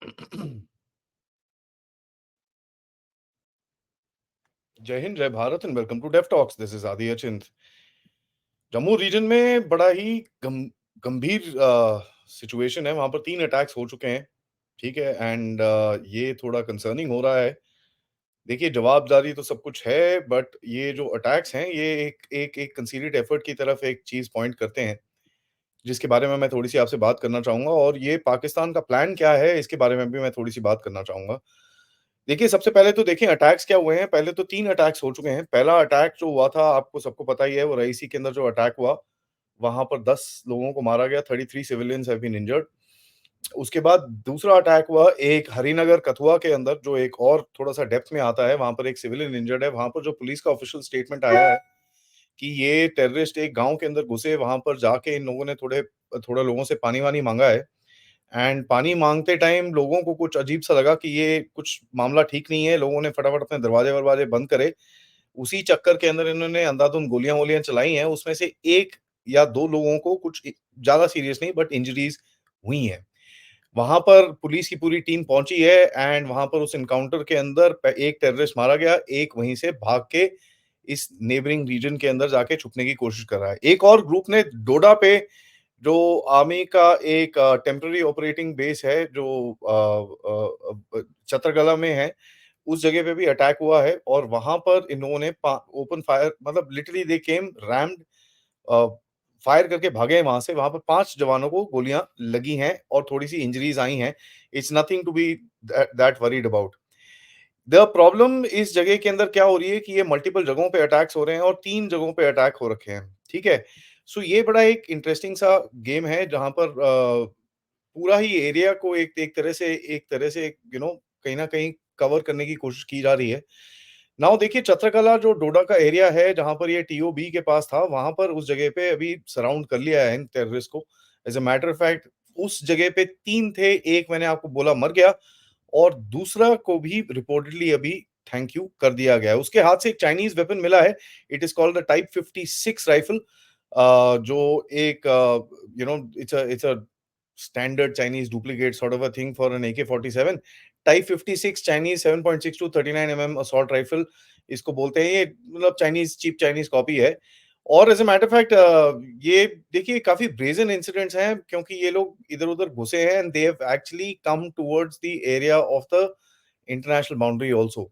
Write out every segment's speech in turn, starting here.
जय हिंद, जय Bharat and welcome to Def Talks. This is Aadi Achint. Jammu reason में बड़ा ही गंभीर सिचुएशन है। वहां पर 3 अटैक्स हो चुके हैं। ठीक है। एंड ये थोड़ा कंसर्निंग हो रहा है। देखिए, जवाबदारी तो सब कुछ है, बट ये जो अटैक्स हैं ये एक एक एक कंसीडर्ड एफर्ट की तरफ एक चीज पॉइंट करते हैं, जिसके बारे में मैं थोड़ी सी आपसे बात करना चाहूंगा। और ये पाकिस्तान का प्लान क्या है, इसके बारे में भी मैं थोड़ी सी बात करना चाहूंगा। देखिए, सबसे पहले तो देखें अटैक्स क्या हुए हैं। पहले तो 3 अटैक्स हो चुके हैं। पहला अटैक जो हुआ था, आपको सबको पता ही है, वो रईसी के अंदर जो अटैक हुआ, वहाँ पर 10 लोगों को मारा गया, 33 सिविलियंस हैव बीन इंजर्ड। उसके बाद दूसरा अटैक हुआ एक हरिनगर, कथुआ के अंदर, जो एक और थोड़ा-सा डेप्थ में आता है। वहाँ पर एक सिविलियन इंजर्ड है। वहाँ पर जो पुलिस का ऑफिशियल स्टेटमेंट आया है कि ये टेररिस्ट एक गाँव के अंदर घुसे, वहाँ पर जाके इन लोगों ने थोड़ा लोगों से पानी-वानी माँगा है। एंड पानी माँगते टाइम लोगों को कुछ अजीब-सा लगा कि ये कुछ मामला ठीक नहीं है। लोगों ने फटाफट अपने दरवाजे-वरवाजे बंद करे। उसी चक्कर के अंदर इन्होंने अंधाधुंध गोलियाँ-वोलियाँ चलाई हैं। उसमें से 1 या 2 लोगों को कुछ ज़्यादा सीरियस नहीं, बट इंजरीज़ हुई हैं। वहाँ पर पुलिस की पूरी टीम पहुँची है एंड वहाँ पर उस एनकाउंटर के अंदर एक टेररिस्ट मारा गया, एक वहीं से भाग के इस नेबरिंग रीजन के अंदर जाके छुपने की कोशिश कर रहा है। एक और ग्रुप ने डोडा पे, जो आर्मी का एक टेम्पररी ऑपरेटिंग बेस है, जो चतरगला में है, उस जगह पे भी अटैक हुआ है। और वहां पर इन लोगों ने ओपन फायर, मतलब literally they came rumped, fire करके भागे वहां से। वहां पर 5 जवानों को गोलियां लगी हैं और थोड़ी सी इंजरीज आई हैं। It's nothing to be that worried about. The problem इस जगह के अंदर क्या हो रही है कि ये मल्टीपल जगहों पे अटैक्स हो रहे हैं और 3 जगहों पे अटैक हो रखे हैं। ठीक है? सो ये बड़ा एक इंटरेस्टिंग सा गेम है, जहाँ पर पूरा ही एरिया को एक तरह से कहीं न कहीं कवर करने की कोशिश की जा रही है। नाउ देखिए, चत्रकला जो डोडा का एरिया है, जहाँ पर ये टीओबी के पास था, वहाँ पर उस जगह पे अभी सराउंड कर लिया है इन टेररिस्ट को। As a matter of fact, उस जगह पे 3 थे, एक मैंने आपको बोला मर गया और दूसरा को भी रिपोर्टेडली अभी थैंक यू कर दिया गया है। उसके हाथ से एक चाइनीज़ वेपन मिला है। It is called the type 56 rifle, जो एक it's a standard Chinese duplicate sort of a thing for an AK-47. Type 56 Chinese 7.62 39 mm assault rifle इसको बोलते हैं। ये मतलब चाइनीज, चीप चाइनीज कॉपी है। और एज ए मैटर फैक्ट, ये देखिए काफी ब्रेजन इंसिडेंट्स हैं, क्योंकि ये लोग इधर उधर घुसे हैं and they have actually come towards the area of the international boundary also.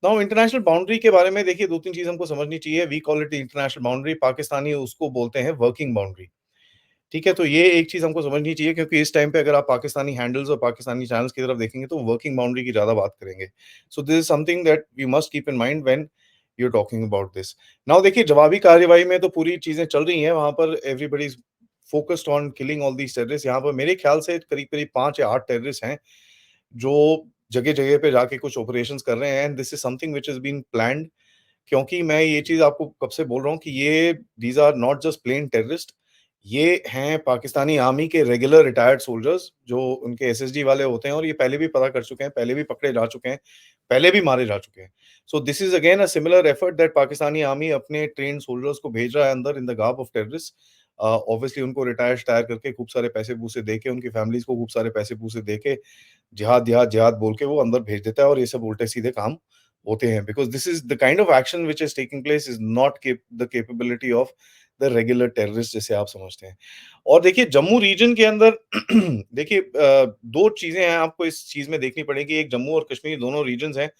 Now international boundary के बारे में देखिए, 2-3 चीज हमको समझनी चाहिए। We call it international boundary, Pakistani उसको बोलते हैं वर्किंग बाउंड्री। ठीक है? तो ये एक चीज़ हमको समझनी चाहिए, क्योंकि इस टाइम पे अगर आप पाकिस्तानी हैंडल्स और पाकिस्तानी चैनल्स की तरफ देखेंगे तो वर्किंग बाउंड्री की ज़्यादा बात करेंगे। So this is something that we must keep in mind when you are talking about this. Now देखिए, जवाबी कार्रवाई में तो पूरी चीज़ें चल रही हैं। वहाँ पर everybody is focused on killing all these terrorist. यहाँ पर मेरे ख्याल से करीब-करीब 5 या 8 टेररिस्ट हैं, जो जगह-जगह पे जाके कुछ ऑपरेशंस कर रहे हैं and this is something which has been planned. क्योंकि मैं ये चीज़ आपको कब से बोल रहा हूँ कि ये these are not just plain terrorist. ये हैं पाकिस्तानी आर्मी के रेगुलर रिटायर्ड सोल्जर्स, जो उनके एसएसडी वाले होते हैं, और ये पहले भी पता कर चुके हैं, पहले भी पकड़े जा चुके हैं, पहले भी मारे जा चुके हैं। सो this is again a similar effort that Pakistani army अपने ट्रेन्ड सोल्जर्स को भेज रहा है अंदर in the garb of terrorist. Obviously उनको रिटायर-शिटायर करके खूब सारे पैसे-पूसे देके, उनकी फैमिलीज़ को खूब सारे पैसे-पूसे देके, जिहाद, जिहाद, जिहाद बोल के वो अंदर भेज देता है, और ये सब उल्टे-सीधे काम होते हैं। Because this is the kind of action which is taking place is not the capability of the regular terrorist, जिसे आप समझते हैं। और देखिए, जम्मू रीजन के अंदर देखिए, 2 चीज़ें हैं आपको इस चीज़ में देखनी पड़ेगी। एक, जम्मू और कश्मीर दोनों रीजन्स हैं,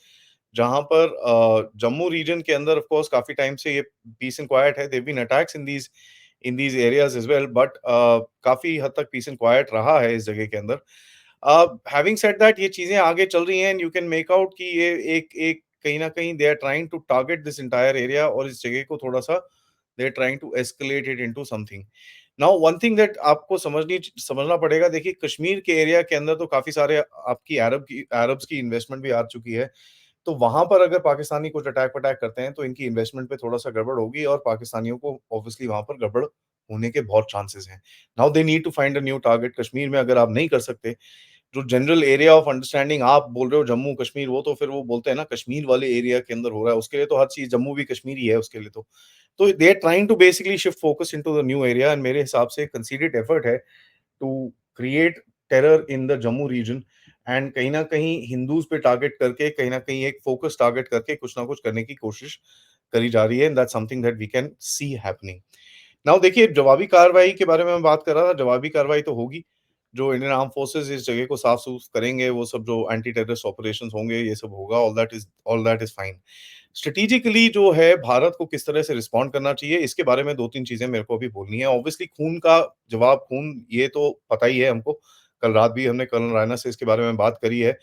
जहाँ पर जम्मू रीजन के अंदर ऑफ कोर्स काफ़ी टाइम से ये पीस एंड क्वाइट है। There been attacks in these areas as well, but काफ़ी हद तक पीस एंड क्वाइट रहा है इस जगह के अंदर। हैविंग सेड दैट, ये चीज़ें आगे चल रही हैं and you can make out कि ये एक एक कहीं न कहीं they are trying to target this entire area, और इस जगह को थोड़ा-सा they are trying to escalate it into something. Now one thing that आपको समझना पड़ेगा। देखिए, कश्मीर के एरिया के अंदर तो काफ़ी सारे आपकी अरब्स की इन्वेस्टमेंट भी आ चुकी है। तो वहाँ पर अगर पाकिस्तानी कुछ अटैक-वटैक करते हैं, तो इनकी इन्वेस्टमेंट पे थोड़ा-सा गड़बड़ होगी, और पाकिस्तानियों को ऑब्वियसली वहाँ पर गड़बड़ होने के बहुत चांसेस हैं। Now they need to find a new target. Kashmir में अगर आप नहीं कर सकते, जो जनरल एरिया ऑफ अंडरस्टैंडिंग आप बोल रहे हो जम्मू कश्मीर, वो तो फिर वो बोलते हैं ना कश्मीर वाले एरिया के अंदर हो रहा है, उसके लिए तो हर चीज़ जम्मू भी कश्मीर ही है उसके लिए तो। तो they are trying to basically shift focus into the new area, and मेरे हिसाब से कंसीडर्ड एफर्ट है to create terror in the Jammu region. And कहीं न कहीं हिंदूज़ पे टारगेट करके, कहीं न कहीं एक फ़ोकस टारगेट करके कुछ ना कुछ करने की कोशिश करी जा रही है and that's something that we can see happening. Now देखिए, जवाबी कार्रवाई के बारे में मैं बात कर रहा था, जवाबी कार्रवाई तो होगी। जो इंडियन आर्म्ड फोर्सेस इस जगह को साफ-सूफ करेंगे, वो सब जो एंटी टेररिस्ट ऑपरेशंस होंगे, ये सब होगा, all that is fine. Strategically जो है भारत को किस तरह से रिस्पॉन्ड करना चाहिए, इसके बारे में 2-3 चीज़ें मेरे को अभी बोलनी है। ऑब्वियसली खून का जवाब खून, ये तो पता ही है हमको। कल रात भी हमने कर्नल रायना से इसके बारे में बात करी है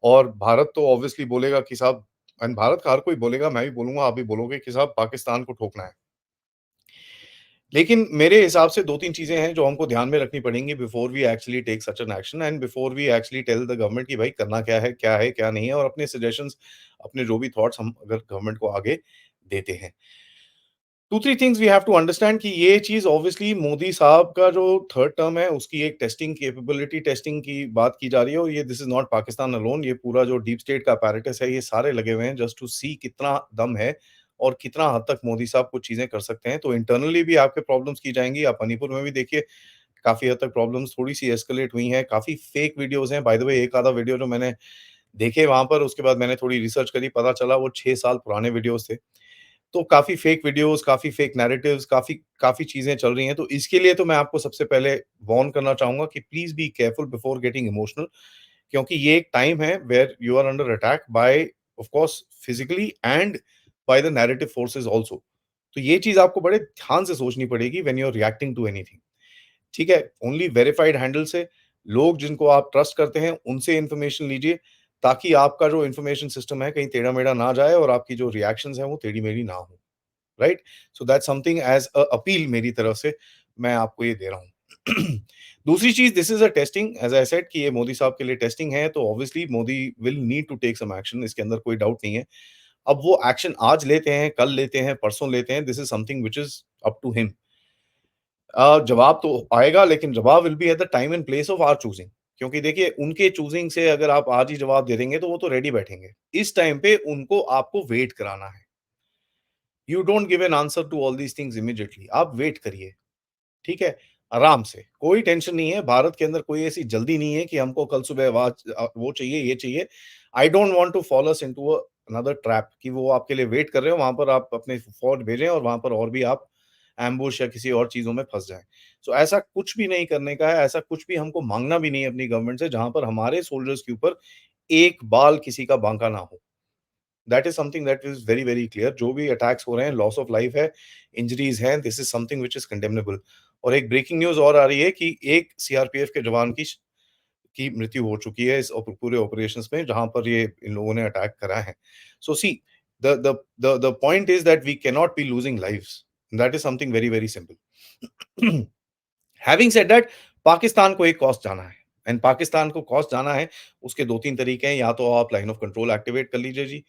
और भारत तो ऑब्वियसली बोलेगा कि साहब, एंड भारत का हर कोई बोलेगा, मैं भी बोलूँगा, आप भी बोलोगे कि साहब पाकिस्तान को ठोकना है। लेकिन मेरे हिसाब से 2-3 चीज़ें हैं जो हमको ध्यान में रखनी पड़ेंगी before we actually take such an action and before we actually tell the government कि भाई करना क्या है, क्या नहीं है, और अपने सजेशंस, अपने जो भी थॉट्स हम अगर गवर्नमेंट को आगे देते हैं। 2-3 things we have to understand कि ये चीज़ ऑब्वियसली मोदी साहब का जो थर्ड टर्म है, उसकी एक टेस्टिंग कैपेबिलिटी टेस्टिंग की बात की जा रही है और ये this is not Pakistan alone, ये पूरा जो डीप स्टेट का apparatus है, ये सारे लगे हुए हैं जस्ट टू सी कितना दम है और कितना हद तक मोदी साहब कुछ चीज़ें कर सकते हैं। तो इंटरनली भी आपके प्रॉब्लम्स की जाएँगी। आप मणिपुर में भी देखिए, काफ़ी हद तक प्रॉब्लम्स थोड़ी-सी एस्केलेट हुई हैं। काफ़ी फेक वीडियोज़ हैं। बाय द वे, एक आधा वीडियो जो मैंने देखे वहाँ पर, उसके बाद मैंने थोड़ी रिसर्च करी, पता चला वो 6 साल पुराने वीडियोज़ थे। तो काफ़ी फेक वीडियोज़, काफ़ी फेक नैरेटिव्स, काफ़ी काफ़ी चीज़ें चल रही हैं। तो इसके लिए तो मैं आपको सबसे पहले वार्न करना चाहूँगा कि please be careful before getting emotional, क्योंकि ये एक टाइम है where you are under attack by, of course, physically and by the narrative forces also. तो ये चीज़ आपको बड़े ध्यान से सोचनी पड़ेगी when you are reacting to anything. ठीक है? ओनली वेरिफाइड हैंडल से, लोग जिनको आप ट्रस्ट करते हैं, उनसे इन्फॉर्मेशन लीजिए, ताकि आपका जो इन्फॉर्मेशन सिस्टम है कहीं टेढ़ा-मेढ़ा ना जाए और आपकी जो रिएक्शंस हैं वो टेढ़ी-मेढ़ी ना हो। Right? So that's something as a appeal मेरी तरफ से मैं आपको ये दे रहा हूँ। दूसरी चीज़, this is a testing, as I said कि ये मोदी साहब के लिए टेस्टिंग है, तो obviously Modi will need to take some action, इसके अंदर कोई डाउट नहीं है। अब वो एक्शन आज लेते हैं, कल लेते हैं, परसों लेते हैं, this is something which is up to him. जवाब तो आएगा, लेकिन जवाब will be at the time and place of our choosing, क्योंकि देखिए उनके चूज़िंग से अगर आप आज ही जवाब दे देंगे तो वो तो रेडी बैठेंगे। इस टाइम पे उनको आपको वेट कराना है। You don't give an answer to all these things immediately, आप वेट करिए, ठीक है? आराम से, कोई टेंशन नहीं है, भारत के अंदर कोई ऐसी जल्दी नहीं है कि हमको कल सुबह वो चाहिए, ये चाहिए। I don't want to follow us into another trap कि वो आपके लिए वेट कर रहे हो, वहाँ पर आप अपने फ़ौज भेजें और वहाँ पर और भी आप एम्बुश या किसी और चीज़ों में फँस जाएँ। सो ऐसा कुछ भी नहीं करने का है, ऐसा कुछ भी हमको माँगना भी नहीं है अपनी गवर्नमेंट से, जहाँ पर हमारे सोल्जर्स के ऊपर एक बाल किसी का बाँका ना हो। That is something that is very, very clear. जो भी अटैक्स हो रहे हैं, लॉस ऑफ लाइफ है, इंजरीज़ हैं, this is something which is condemnable. और एक ब्रेकिंग न्यूज़ और आ रही है कि एक सीआरपीएफ के जवान की मृत्यु हो चुकी है इस पूरे ऑपरेशंस में, जहाँ पर ये इन लोगों ने अटैक करा है। So see, the point is that we cannot be losing lives. That is something very, very simple. Having said that, Pakistan को एक कॉस्ट जाना है एंड पाकिस्तान को कॉस्ट जाना है, उसके 2-3 तरीके हैं। या तो आप लाइन ऑफ कंट्रोल एक्टिवेट कर लीजिए जी,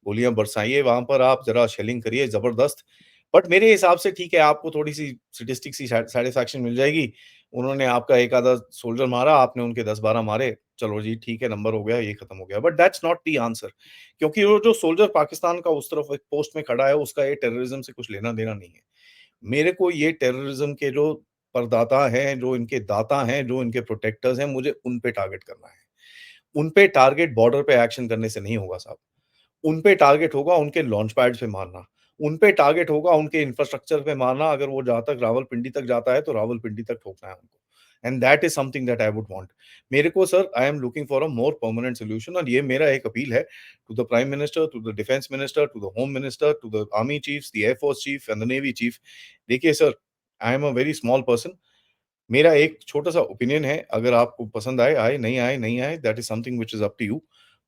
गोलियाँ बरसाइए वहाँ पर, आप ज़रा शेलिंग करिए ज़बरदस्त। बट मेरे हिसाब से ठीक है, आपको थोड़ी-सी सैडिस्टिक सी सैटिस्फैक्शन मिल जाएगी। उन्होंने आपका एक आधा सोल्जर मारा, आपने उनके 10-12 मारे, चलो जी ठीक है, नंबर हो गया, ये खत्म हो गया। But that's not the answer, क्योंकि वो जो सोल्जर पाकिस्तान का उस तरफ एक पोस्ट में खड़ा है, उसका ये टेररिज्म से कुछ लेना-देना नहीं है। मेरे को ये टेररिज्म के जो परदाता हैं, जो इनके दाता हैं, जो इनके प्रोटेक्टर्स हैं, मुझे उन पे टारगेट करना है। उन पे टारगेट बॉर्डर पे एक्शन करने से नहीं होगा साहब। उन पे टारगेट होगा उनके लॉन्च पैड्स पे मारना। उन पे टारगेट होगा उनके इंफ्रास्ट्रक्चर पे मारना। अगर वो जहाँ तक रावलपिंडी तक जाता है, तो रावलपिंडी तक ठोकना है उनको। And that is something that I would want. मेरे को sir, I am looking for a more permanent solution, और ये मेरा एक अपील है to the prime minister, to the defence minister, to the home minister, to the army chiefs, the air force chief and the navy chief. देखिए sir, I am a very small person. मेरा एक छोटा-सा opinion है, अगर आपको पसंद आए, आए, नहीं आए, that is something which is up to you.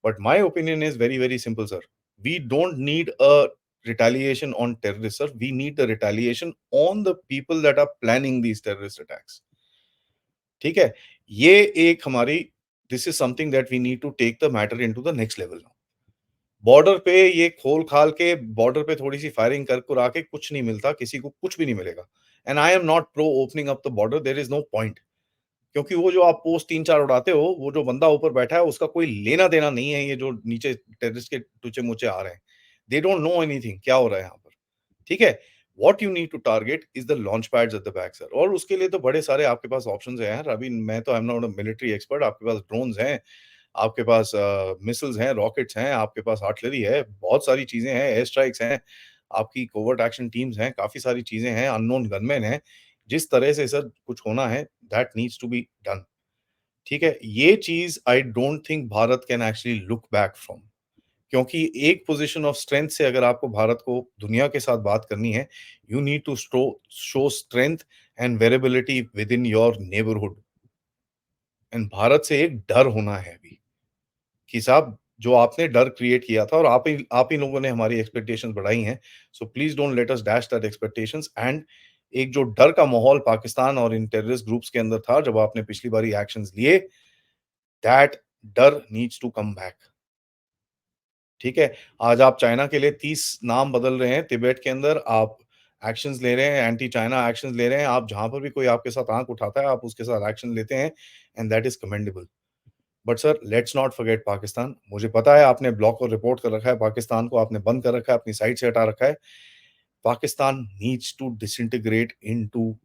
But my opinion is very, very simple sir. We don't need a retaliation on terrorists, sir. We need the retaliation on the people that are planning these terrorist attacks. ठीक है? ये एक हमारी, this is something that we need to take the matter into the next level now. Border पे ये खोल-खाल के border पे थोड़ी-सी फायरिंग कर-कुरा के कुछ नहीं मिलता, किसी को कुछ भी नहीं मिलेगा। And I am not pro opening up the border, there is no point. क्योंकि वो जो आप पोस्ट 3-4 उड़ाते हो, वो जो बंदा ऊपर बैठा है, उसका कोई लेना-देना नहीं है, ये जो नीचे टेररिस्ट के टूचे-मुचे आ रहे हैं। दे डोंट नो एनीथिंग क्या हो रहा है यहाँ पर, ठीक है? What you need to target is the launch pads at the back sir, और उसके लिए तो बड़े सारे आपके पास ऑप्शंस हैं यार। अभी मैं तो आई am not a military expert, आपके पास ड्रोन्स हैं, आपके पास मिसाइल्स हैं, रॉकेट्स हैं, आपके पास आर्टिलरी है, बहुत सारी चीज़ें हैं, एयर स्ट्राइक्स हैं, आपकी कोवर्ट एक्शन टीम्स हैं, काफ़ी सारी चीज़ें हैं, अननोन गनमैन हैं। जिस तरह से सर कुछ होना है, that needs to be done. ठीक है? ये चीज़ I don't think Bharat can actually look back from. क्योंकि एक पोज़ीशन ऑफ स्ट्रेंथ से अगर आपको भारत को दुनिया के साथ बात करनी है, you need to show strength and variability within your neighbourhood. And Bharat से एक डर होना है अभी, कि साहब जो आपने डर क्रिएट किया था और आप ही लोगों ने हमारी एक्सपेक्टेशंस बढ़ाई हैं। So please don't let us dash that expectations and एक जो डर का माहौल पाकिस्तान और इन टेररिस्ट ग्रुप्स के अंदर था जब आपने पिछली बारी एक्शंस लिए, दैट डर नीड्स टू कम बैक। ठीक है? आज आप चाइना के लिए 30 नाम बदल रहे हैं, तिब्बत के अंदर आप एक्शंस ले रहे हैं, एंटी चाइना एक्शंस ले रहे हैं, आप जहाँ पर भी कोई आपके साथ आँख उठाता है, आप उसके साथ एक्शन लेते हैं and that is commendable. But sir let's not forget Pakistan. मुझे पता है आपने ब्लॉक और रिपोर्ट कर रखा है पाकिस्तान को, आपने बंद कर रखा है, अपनी साइट से हटा रखा है। Pakistan needs to disintegrate into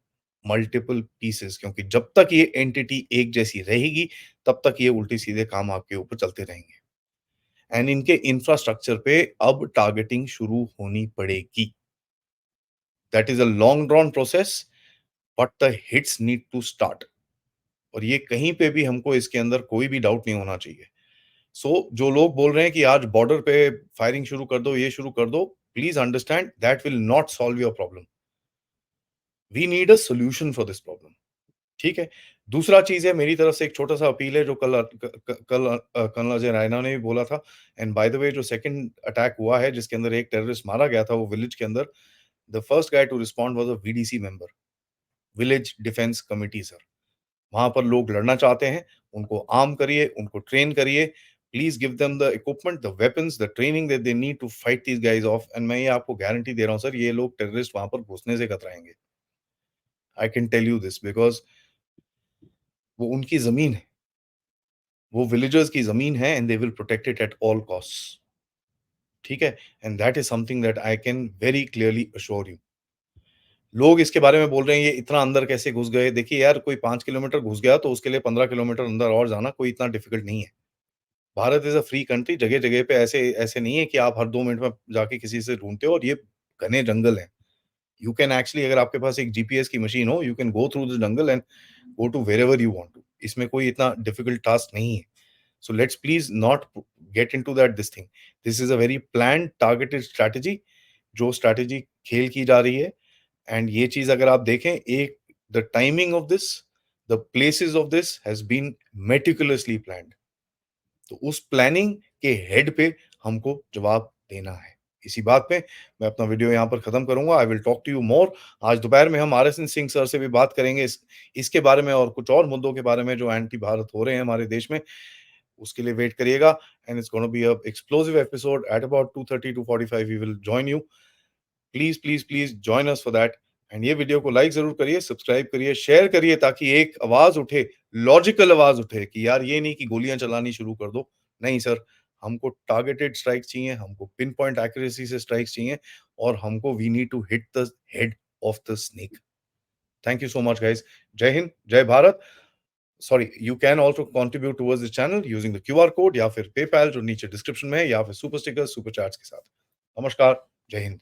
multiple pieces क्योंकि जब तक ये एंटिटी एक जैसी रहेगी, तब तक ये उल्टे-सीधे काम आपके ऊपर चलते रहेंगे। एंड इनके इंफ्रास्ट्रक्चर पे अब टारगेटिंग शुरू होनी पड़ेगी। That is a long drawn process but the hits need to start और ये कहीं पे भी हमको इसके अंदर कोई भी डाउट नहीं होना चाहिए। जो लोग बोल रहे हैं कि आज बॉर्डर पे फायरिंग शुरू कर दो, ये शुरू कर दो, please understand that will not solve your problem. We need a solution for this problem. ठीक है? दूसरा चीज़ है मेरी तरफ से एक छोटा-सा अपील है जो कल अजय रैना ने भी बोला था एंड बाय द वे जो सेकंड अटैक हुआ है जिसके अंदर एक टेररिस्ट मारा गया था वो विलेज के अंदर, the first guy to respond was a VDC member, village defence committee sir. वहाँ पर लोग लड़ना चाहते हैं, उनको आर्म करिए, उनको ट्रेन करिए। Please give them the equipment, the weapons, the training that they need to fight these guys off and मैं ये आपको गारंटी दे रहा हूँ सर, ये लोग टेररिस्ट वहाँ पर घुसने से कतराएँगे। I can tell you this because वो उनकी ज़मीन है, वो विलेजर्स की ज़मीन है and they will protect it at all costs. ठीक है? And that is something that I can very clearly assure you. लोग इसके बारे में बोल रहे हैं ये इतना अंदर कैसे घुस गए? देखिए यार कोई 5 किलोमीटर घुस गया तो उसके लिए 15 किलोमीटर अंदर और जाना कोई इतना डिफिकल्ट नहीं है। Bharat is a free country, जगह-जगह पे ऐसे ऐसे नहीं है कि आप हर 2 मिनट में जाके किसी से ढूँढते हो और ये घने जंगल हैं। यू कैन एक्चुअली अगर आपके पास एक जीपीएस की मशीन हो, you can go through the jungle and go to wherever you want to. इसमें कोई इतना डिफिकल्ट टास्क नहीं है। So let's please not get into that this thing. This is a very planned targeted strategy जो strategy खेल की जा रही है एंड ये चीज़ अगर आप देखें एक the timing of this, the places of this has been meticulously planned. तो उस प्लानिंग के हेड पे हमको जवाब देना है। इसी बात पे मैं अपना वीडियो यहाँ पर खत्म करूँगा। I will talk to you more. आज दोपहर में हम आरएसएन सिंह सर से भी बात करेंगे इसके बारे में और कुछ और मुद्दों के बारे में जो एंटी भारत हो रहे हैं हमारे देश में। उसके लिए वेट करिएगा and it's gonna be a explosive episode at about 2:30 to 45 we will join you. Please please please join us for that and ये वीडियो को लाइक जरूर करिए, सब्सक्राइब करिए, शेयर करिए ताकि एक आवाज उठे, लॉजिकल आवाज उठे कि यार ये नहीं कि गोलियां चलानी शुरू कर दो। नहीं सर, हमको टारगेटेड स्ट्राइक चाहिए, हमको पिन पॉइंट एक्यूरेसी से स्ट्राइक्स चाहिए और हमको we need to hit the head of the snake. Thank you so much guys. जय हिंद, जय Bharat. Sorry, you can also contribute towards this channel using the QR code या फिर पेपैल जो नीचे डिस्क्रिप्शन में है या फिर सुपर स्टिकर्स सुपर चैट्स के साथ। नमस्कार, जय हिंद।